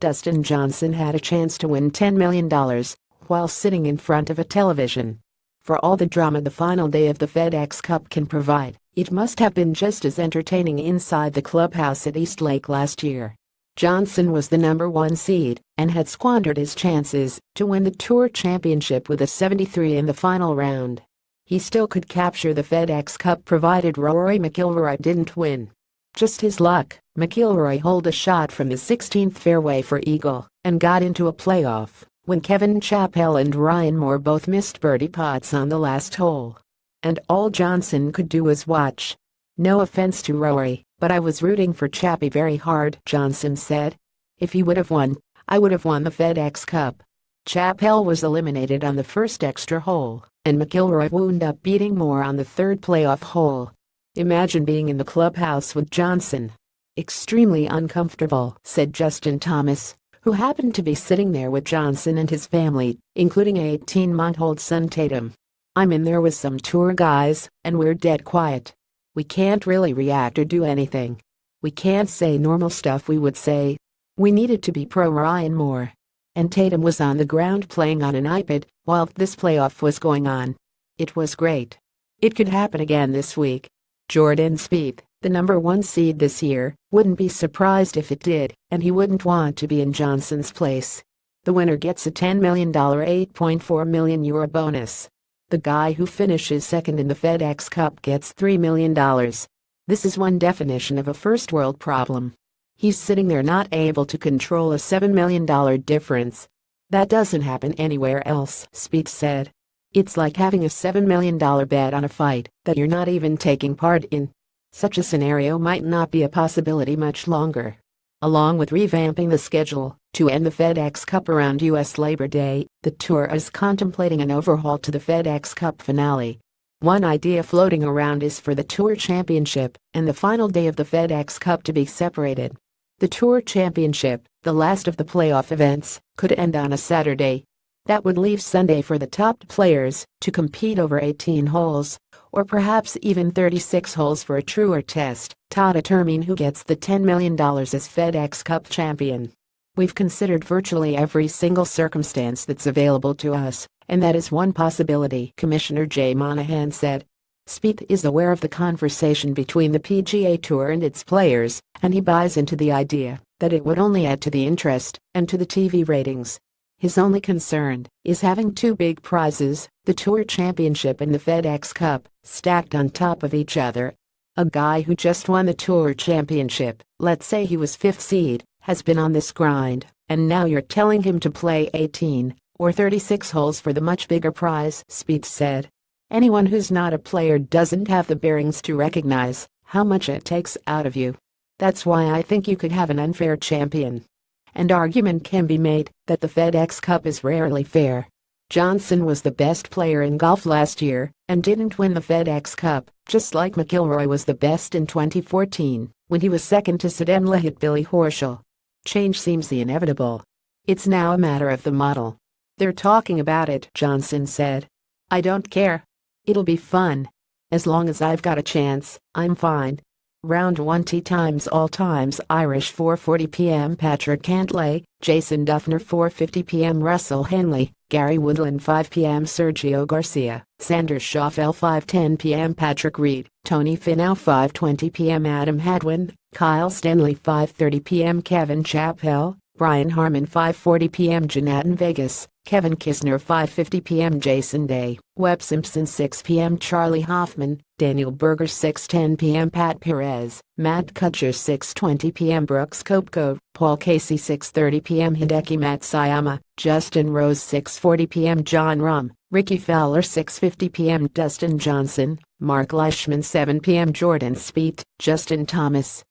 Dustin Johnson had a chance to win $10 million while sitting in front of a television. For all the drama the final day of the FedEx Cup can provide, it must have been just as entertaining inside the clubhouse at East Lake last year. Johnson was the number 1 seed and had squandered his chances to win the Tour Championship with a 73 in the final round. He still could capture the FedEx Cup provided Rory McIlroy didn't win. Just his luck, McIlroy holed a shot from the 16th fairway for eagle and got into a playoff when Kevin Chappell and Ryan Moore both missed birdie putts on the last hole. And all Johnson could do was watch. "No offense to Rory, but I was rooting for Chappie very hard," Johnson said. "If he would have won, I would have won the FedEx Cup." Chappell was eliminated on the first extra hole, and McIlroy wound up beating Moore on the third playoff hole. "Imagine being in the clubhouse with Johnson. Extremely uncomfortable," said Justin Thomas, who happened to be sitting there with Johnson and his family, including 18-month-old son Tatum. "I'm in there with some tour guys, and we're dead quiet. We can't really react or do anything. We can't say normal stuff we would say. We needed to be pro Ryan Moore. And Tatum was on the ground playing on an iPad while this playoff was going on. It was great. It could happen again this week." Jordan Spieth, the number 1 seed this year, wouldn't be surprised if it did, and he wouldn't want to be in Johnson's place. The winner gets a $10 million €8.4 million bonus. The guy who finishes second in the FedEx Cup gets $3 million. This is one definition of a first world problem. He's sitting there not able to control a $7 million difference. "That doesn't happen anywhere else," Spieth said. "It's like having a $7 million bet on a fight that you're not even taking part in. Such a scenario might not be a possibility much longer." Along with revamping the schedule to end the FedEx Cup around U.S. Labor Day, the Tour is contemplating an overhaul to the FedEx Cup finale. One idea floating around is for the Tour Championship and the final day of the FedEx Cup to be separated. The Tour Championship, the last of the playoff events, could end on a Saturday. That would leave Sunday for the top players to compete over 18 holes, or perhaps even 36 holes for a truer test to determine who gets the $10 million as FedEx Cup champion. "We've considered virtually every single circumstance that's available to us, and that is one possibility," Commissioner Jay Monahan said. Spieth is aware of the conversation between the PGA Tour and its players, and he buys into the idea that it would only add to the interest and to the TV ratings. His only concern is having 2 big prizes, the Tour Championship and the FedEx Cup, stacked on top of each other. A guy who just won the Tour Championship, let's say he was 5th seed, has been on this grind, and now you're telling him to play 18 or 36 holes for the much bigger prize, Spieth said. "Anyone who's not a player doesn't have the bearings to recognize how much it takes out of you. That's why I think you could have an unfair champion. And argument can be made that the FedEx Cup is rarely fair. Johnson was the best player in golf last year and didn't win the FedEx Cup, just like McIlroy was the best in 2014 when he was second to Sadenlahit Billy Horschel. Change seems the inevitable. It's now a matter of the model. They're talking about it," Johnson said. "I don't care. It'll be fun. As long as I've got a chance, I'm fine." Round 1 tee times all times Irish 4:40 p.m. Patrick Cantlay, Jason Dufner 4:50 p.m. Russell Henley, Gary Woodland 5 p.m. Sergio Garcia, Sanders Schoffel 5:10 p.m. Patrick Reed, Tony Finau 5:20 p.m. Adam Hadwin, Kyle Stanley 5:30 p.m. Kevin Chappell, Brian Harman 5:40 p.m. Jonathan Vegas, Kevin Kisner 5:50 p.m. Jason Day, Webb Simpson 6 p.m. Charlie Hoffman, Daniel Berger 6:10 p.m. Pat Perez, Matt Kuchar 6:20 p.m. Brooks Koepka, Paul Casey 6:30 p.m. Hideki Matsuyama, Justin Rose 6:40 p.m. John Rahm, Ricky Fowler 6:50 p.m. Dustin Johnson, Mark Leishman 7 p.m. Jordan Spieth, Justin Thomas,